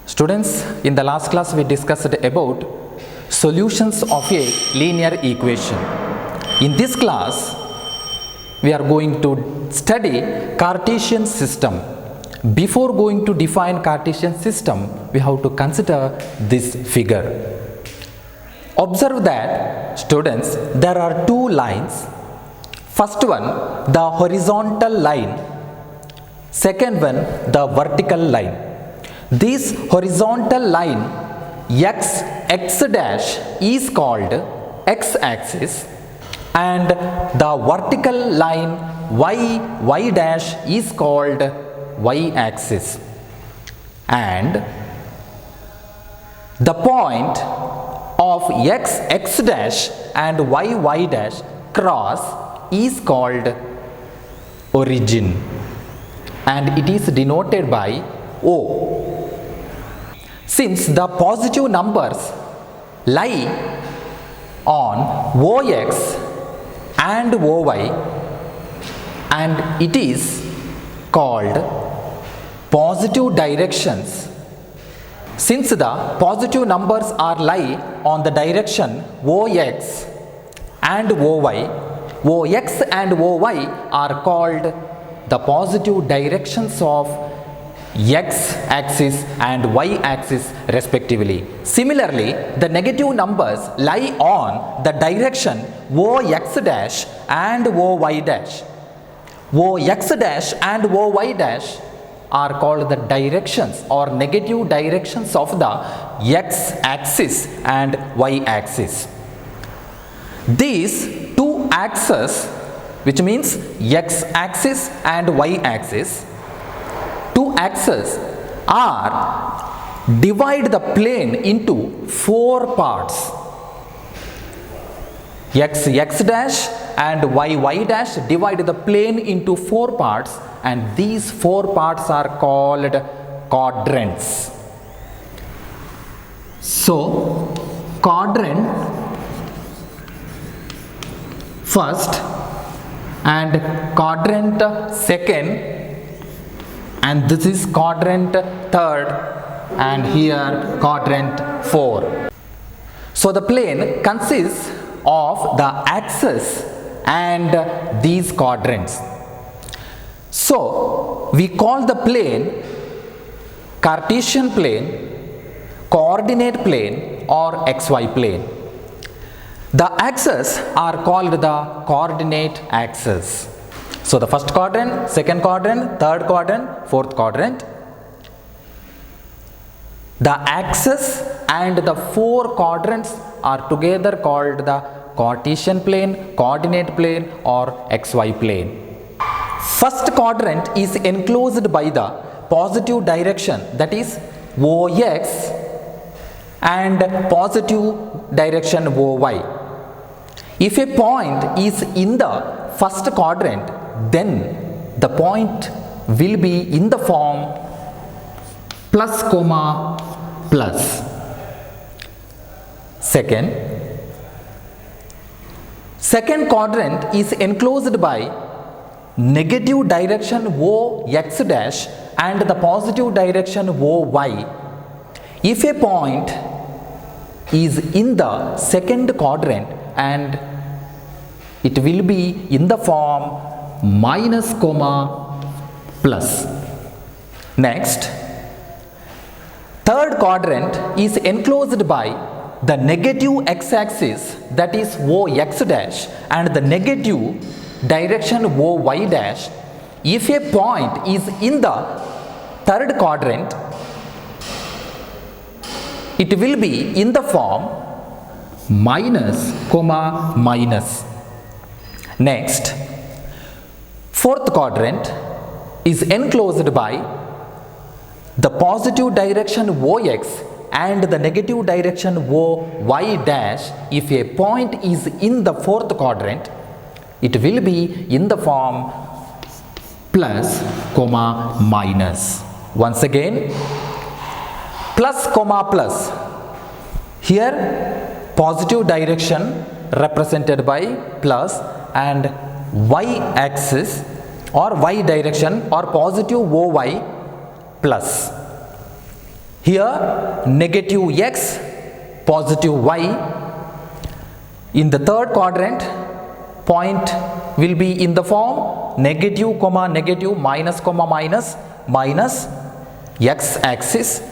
Students, in the last class we discussed about solutions of a linear equation. In this class, we are going to study Cartesian system. Before going to define Cartesian system, we have to consider this figure. Observe that, students, there are two lines. First one, the horizontal line. Second one, the vertical line. This horizontal line x dash is called x-axis, and the vertical line y dash is called y-axis, and the point of x dash and y dash cross is called origin, and it is denoted by O. Since the positive numbers lie on OX and OY, and it is called positive directions. Since the positive numbers are lie on the direction OX and OY, OX and OY are called the positive directions of x-axis and y-axis respectively. Similarly, the negative numbers lie on the direction OX dash and OY dash. OX dash and OY dash are called the directions or negative directions of the x-axis and y-axis. These two axes, which means x-axis and y-axis, two axes are divide the plane into four parts. X dash and y dash divide the plane into four parts, and these four parts are called quadrants. So, quadrant first and quadrant second, and this is quadrant third, and here quadrant 4. So the plane consists of the axis and these quadrants. So we call the plane Cartesian plane, coordinate plane, or xy plane. The axes are called the coordinate axes. So the first quadrant, second quadrant, third quadrant, fourth quadrant. The axis and the four quadrants are together called the Cartesian plane, coordinate plane, or xy plane. First quadrant is enclosed by the positive direction, that is OX, and positive direction OY. If a point is in the first quadrant, then the point will be in the form plus comma plus. Second quadrant is enclosed by negative direction OX dash and the positive direction OY. If a point is in the second quadrant, and it will be in the form minus comma plus. Next, third quadrant is enclosed by the negative x-axis, that is OX dash, and the negative direction OY dash. If a point is in the third quadrant, it will be in the form minus comma minus. Next, fourth quadrant is enclosed by the positive direction OX and the negative direction OY dash. If a point is in the fourth quadrant, it will be in the form plus comma minus. Once again, plus comma plus. Here positive direction represented by plus and y axis or y direction or positive OY plus. Here negative x, positive y. In the third quadrant, point will be in the form negative comma negative minus comma minus minus x axis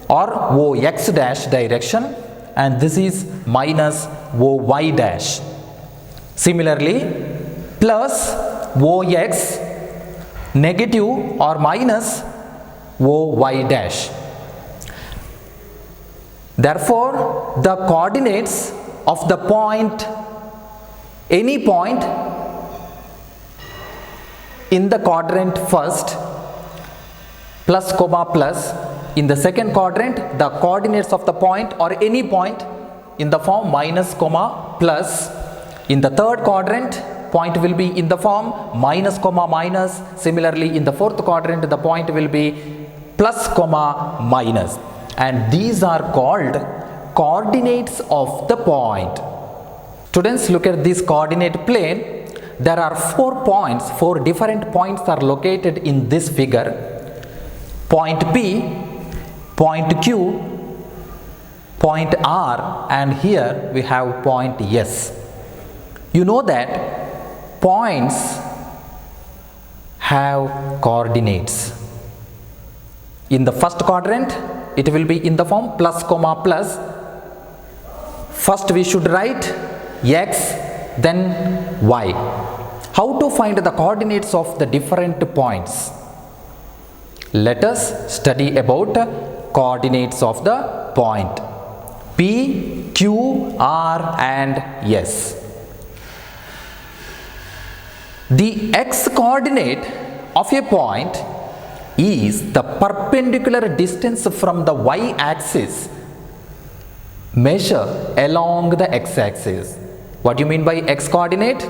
or OX dash direction, and this is minus OY dash. Similarly, plus OX negative or minus OY dash. Therefore, the coordinates of the point, any point in the quadrant first, plus comma plus. In the second quadrant, the coordinates of the point or any point in the form minus comma plus. In the third quadrant, point will be in the form minus comma minus. Similarly, in the fourth quadrant, the point will be plus comma minus. And these are called coordinates of the point. Students, look at this coordinate plane. There are 4 points, 4 different points are located in this figure. Point P, point Q, point R, and here we have point S. You know that points have coordinates. In the first quadrant, it will be in the form plus comma plus. First we should write x, then y. How to find the coordinates of the different points? Let us study about coordinates of the point P, Q, R and S. The x coordinate of a point is the perpendicular distance from the y axis measure along the x axis. What do you mean by x coordinate?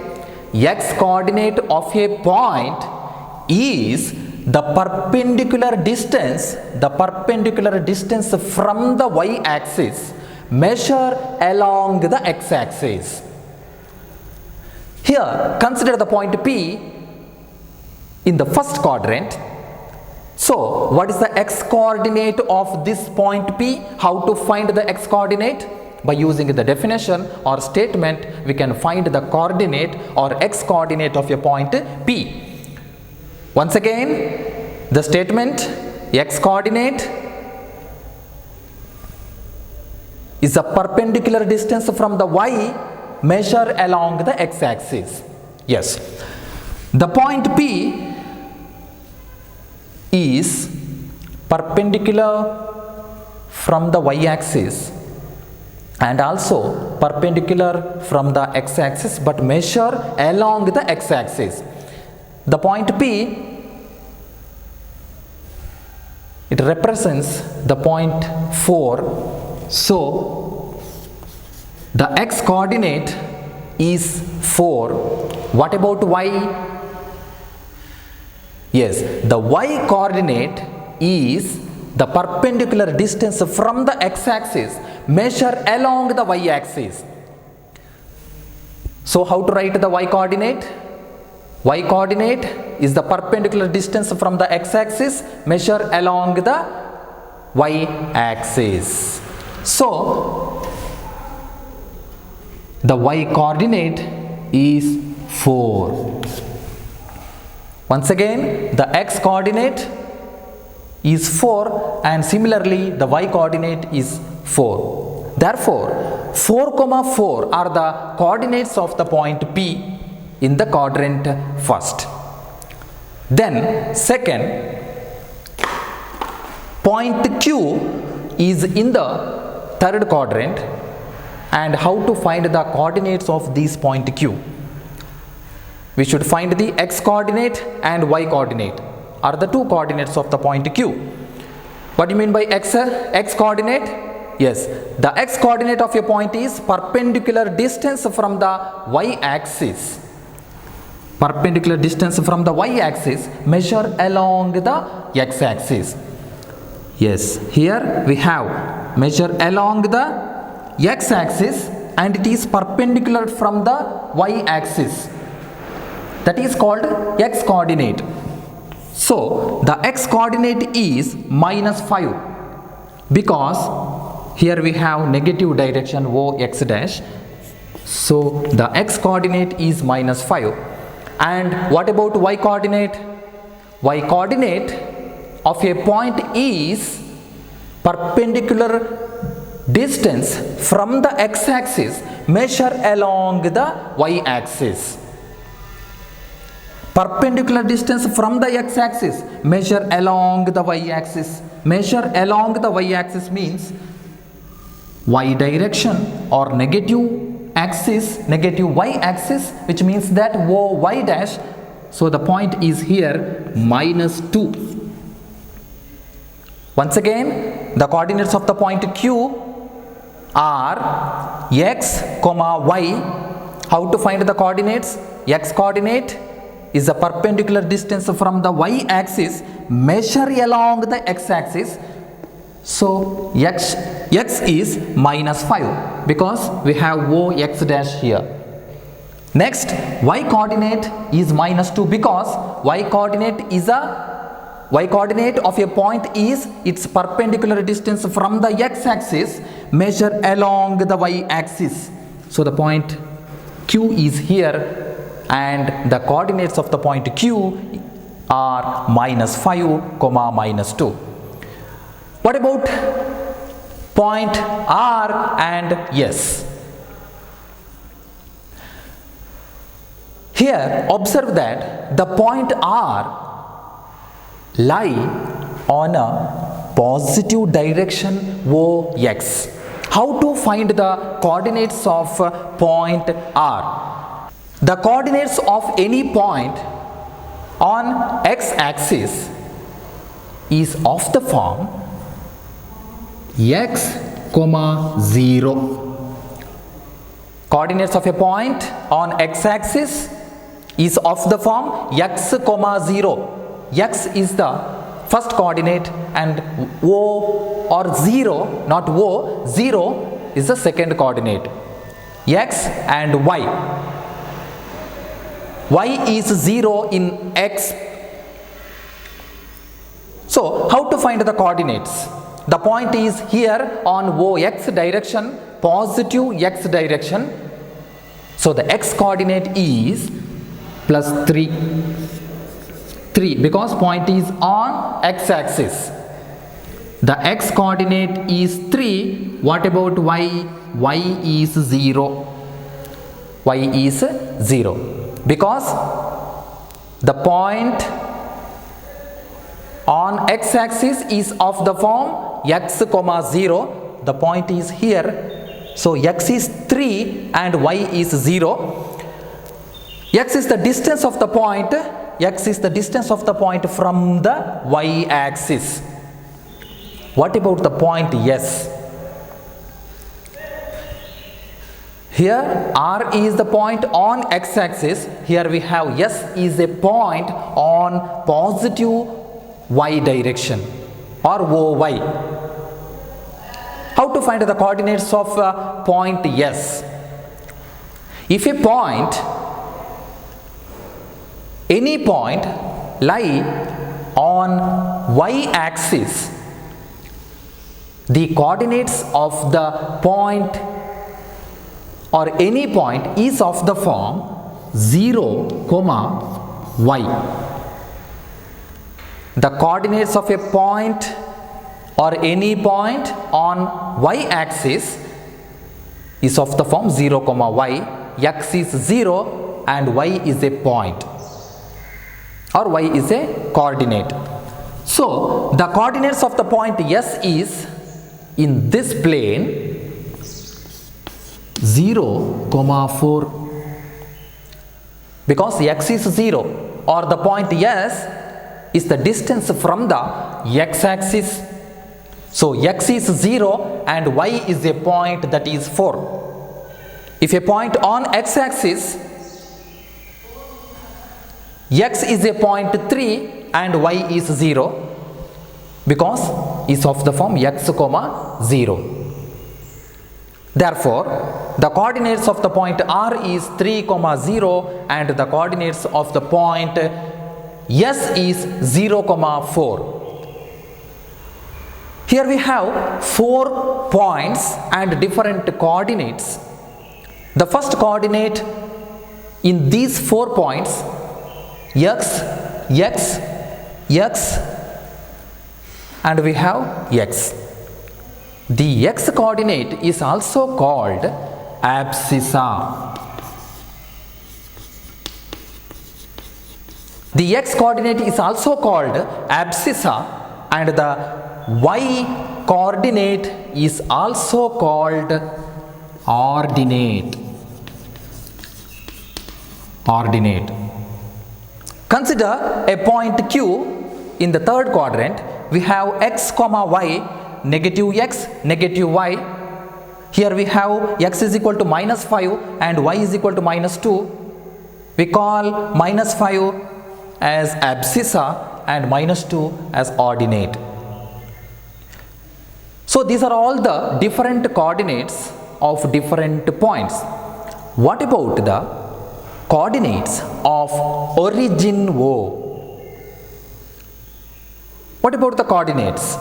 X coordinate of a point is the perpendicular distance from the y axis measure along the x axis. Here consider the point P in the first quadrant. So what is the x coordinate of this point P? How to find the x coordinate? By using the definition or statement, we can find the coordinate or x coordinate of a point P. Once again, the statement x coordinate is a perpendicular distance from the y measure along the x axis. Yes, the point P is perpendicular from the y axis and also perpendicular from the x axis but measure along the x axis. The point P, it represents the point 4. So the x coordinate is 4. What about y? Yes, the y coordinate is the perpendicular distance from the x axis measure along the y axis. So how to write the y coordinate? Y coordinate is the perpendicular distance from the x axis measure along the y axis. So the y coordinate is 4. Once again, the x coordinate is 4 and similarly the y coordinate is 4. Therefore, 4, 4 are the coordinates of the point P in the quadrant first. Then second, point Q is in the third quadrant, and how to find the coordinates of this point Q? We should find the x coordinate and y coordinate are the two coordinates of the point Q. What do you mean by x coordinate? Yes, the x coordinate of a point is perpendicular distance from the y axis. Perpendicular distance from the y axis measure along the x axis. Yes, here we have measure along the x axis and it is perpendicular from the y axis. That is called x coordinate. So the x coordinate is minus 5 because here we have negative direction o x dash. So the x coordinate is minus 5. And what about y coordinate? Y coordinate of a point is perpendicular distance from the x axis measure along the y axis. Perpendicular distance from the x axis measure along the y axis. Measure along the y axis means y direction or negative axis, negative y axis, which means that o y dash. So the point is here minus 2. Once again, the coordinates of the point Q are x, y. How to find the coordinates? X coordinate is a perpendicular distance from the y axis measure along the x axis. So x is minus 5 because we have o x dash here. Next, y coordinate is minus 2 because y coordinate of a point is its perpendicular distance from the x axis measure along the y axis. So the point Q is here and the coordinates of the point Q are minus 5, minus 2. What about point R and S? Here observe that the point R lie on a positive direction OX. How to find the coordinates of point R? The coordinates of any point on x-axis is of the form x, 0. Coordinates of a point on x-axis is of the form x, 0. X is the first coordinate and O or 0, not O, 0 is the second coordinate. X and Y. Y is 0 in x. So how to find the coordinates? The point is here on OX direction, positive x direction. So the x coordinate is plus 3 because point is on x axis. The x coordinate is 3. What about y? Y is 0. Y is 0 because the point on x axis is of the form x, 0. The point is here. So x is 3 and y is 0. X is the distance of the point. X is the distance of the point from the y axis. What about the point S? Here R is the point on x axis. Here we have S is a point on positive y direction or OY. How to find the coordinates of point S? If a point, any point lie on y axis, the coordinates of the point or any point is of the form 0, y. The coordinates of a point or any point on y axis is of the form 0, y. X is 0 and y is a point or y is a coordinate. So the coordinates of the point S is in this plane 0, 4 because x is 0 or the point S is the distance from the x axis. So x is 0 and y is a point that is 4. If a point on x axis, x is a point 3 and y is 0 because is of the form x, 0. Therefore, the coordinates of the point R is 3, 0 and the coordinates of the point S is 0, 4. Here we have 4 points and different coordinates. The first coordinate in these 4 points x, x, x and we have x. The x coordinate is also called abscissa. The x coordinate is also called abscissa and the y coordinate is also called ordinate. Consider a point Q in the third quadrant. We have x, y, negative x, negative y. Here we have x is equal to minus 5 and y is equal to minus 2. We call minus 5 as abscissa and minus 2 as ordinate. So these are all the different coordinates of different points. What about the coordinates of origin O? What about the coordinates?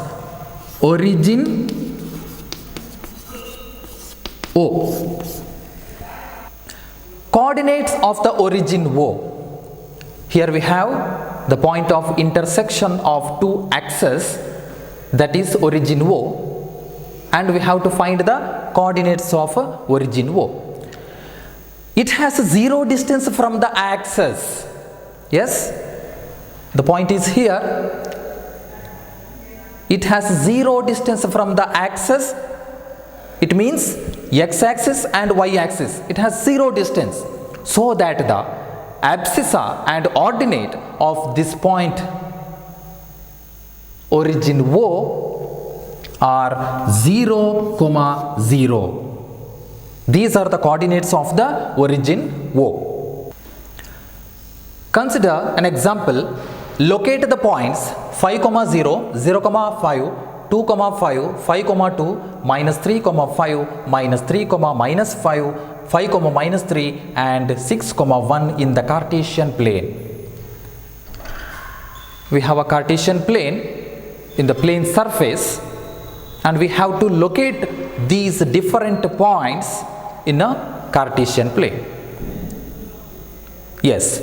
Origin O. Coordinates of the origin O. Here we have the point of intersection of two axes, that is origin O, and we have to find the coordinates of origin O. It has 0 distance from the axis. Yes, the point is here. It has 0 distance from the axis. It means x-axis and y-axis. It has 0 distance. So that the abscissa and ordinate of this point origin O are 0, 0. These are the coordinates of the origin O. Consider an example. Locate the points 5, 0, 0, 5, 2, 5, 5, 2, minus 3, 5, minus 3, minus 5, 5, minus 3 and 6, 1 in the Cartesian plane. We have a Cartesian plane in the plane surface and we have to locate these different points in a Cartesian plane. Yes,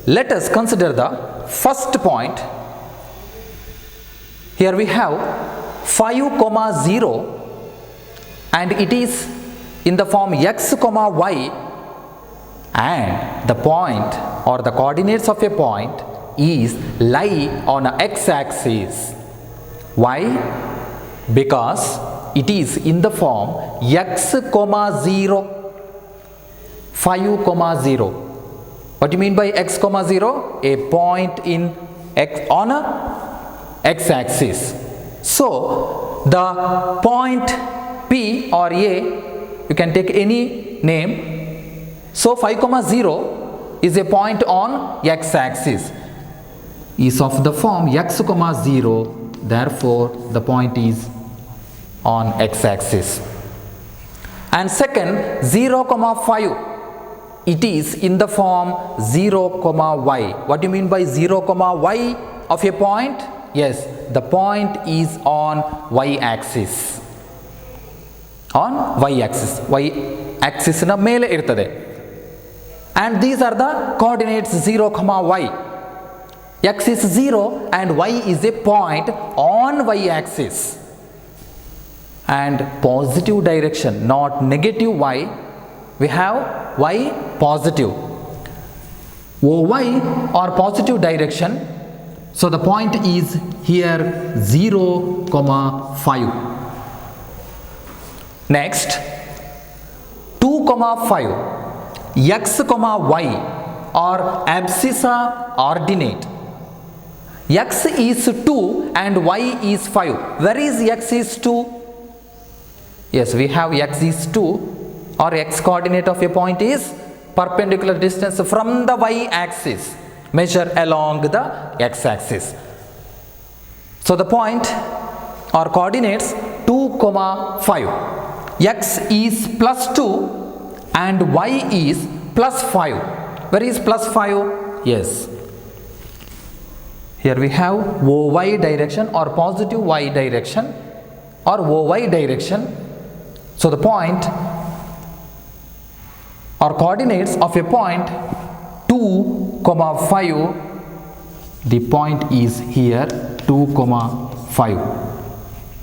let us consider the first point. Here we have 5, 0 and it is in the form x, y and the point or the coordinates of a point is lie on a x-axis. Why? Because it is in the form x, 0, 5, 0. What do you mean by x, 0? A point in x on a x-axis. So the point P or A, you can take any name. So 5, 0 is a point on x-axis. Is of the form x, 0. Therefore, the point is on x-axis. And second, 0, 5. It is in the form 0, y. What do you mean by 0, y of a point? Yes, the point is on y-axis. On y-axis. Y-axis na mele irtade. And these are the coordinates 0, y. X is 0 and y is a point on y-axis. And positive direction, not negative y. We have y positive. OY or positive direction. So the point is here 0, 5. Next, 2, 5. X, y or abscissa ordinate. X is 2 and y is 5. Where is x is 2? Yes, we have x is 2. Or x coordinate of a point is perpendicular distance from the y-axis, measure along the x-axis. So the point or coordinates 2, 5. x is plus 2 and y is plus 5. Where is plus 5? Yes. Here we have OY direction or positive y direction or OY direction. So the point or coordinates of a point 2, 5, the point is here 2, 5.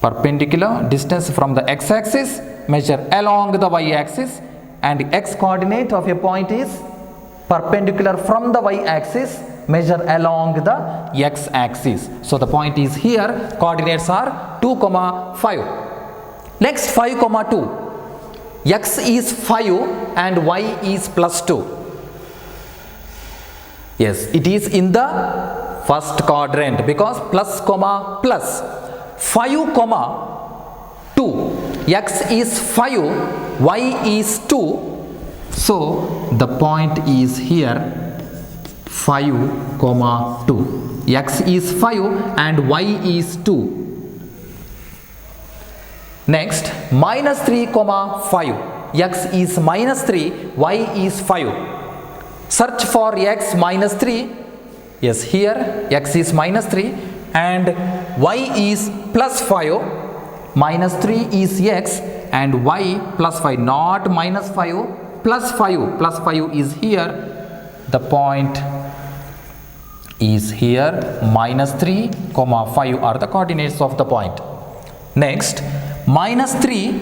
Perpendicular distance from the x-axis, measure along the y-axis, and x coordinate of a point is perpendicular from the y-axis, measure along the x-axis. So the point is here, coordinates are 2, 5. Next 5, 2. X is 5 and y is plus 2. Yes, it is in the first quadrant because plus, plus. 5, 2. X is 5, y is 2. So the point is here 5, 2. X is 5 and y is 2. Next, minus 3, 5. X is minus 3, y is 5. Search for x minus 3. Yes, here x is minus 3 and y is plus 5. Minus 3 is x and y plus 5, not minus 5, plus 5. Plus 5 is here. The point is here minus 3, 5 are the coordinates of the point. Next, minus 3,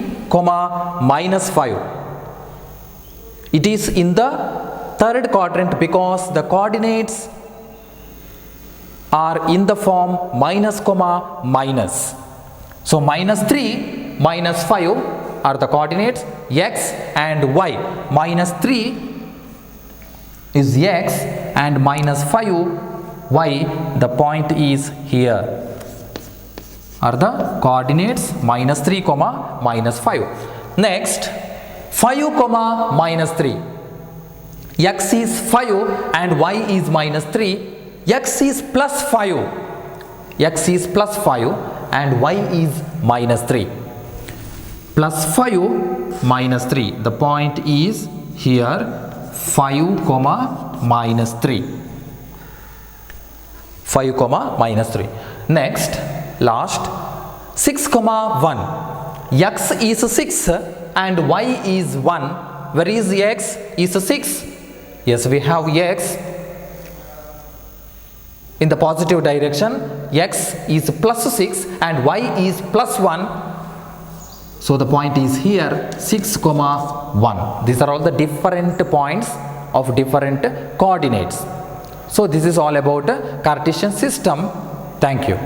minus 5. It is in the third quadrant because the coordinates are in the form minus, minus. So minus 3, minus 5 are the coordinates x and y. Minus 3 is x and minus 5 y. The point is here. Are the coordinates minus 3, minus 5. Next, 5, minus 3. X is 5 and y is minus 3. X is plus 5. X is plus 5 and y is minus 3. Plus 5, minus 3. The point is here 5, minus 3. 5, minus 3. Next, last 6, 1. X is 6 and y is 1. Where is x? Is 6. Yes, we have x in the positive direction. X is plus 6 and y is plus 1. So the point is here 6, 1. These are all the different points of different coordinates. So this is all about Cartesian system. Thank you.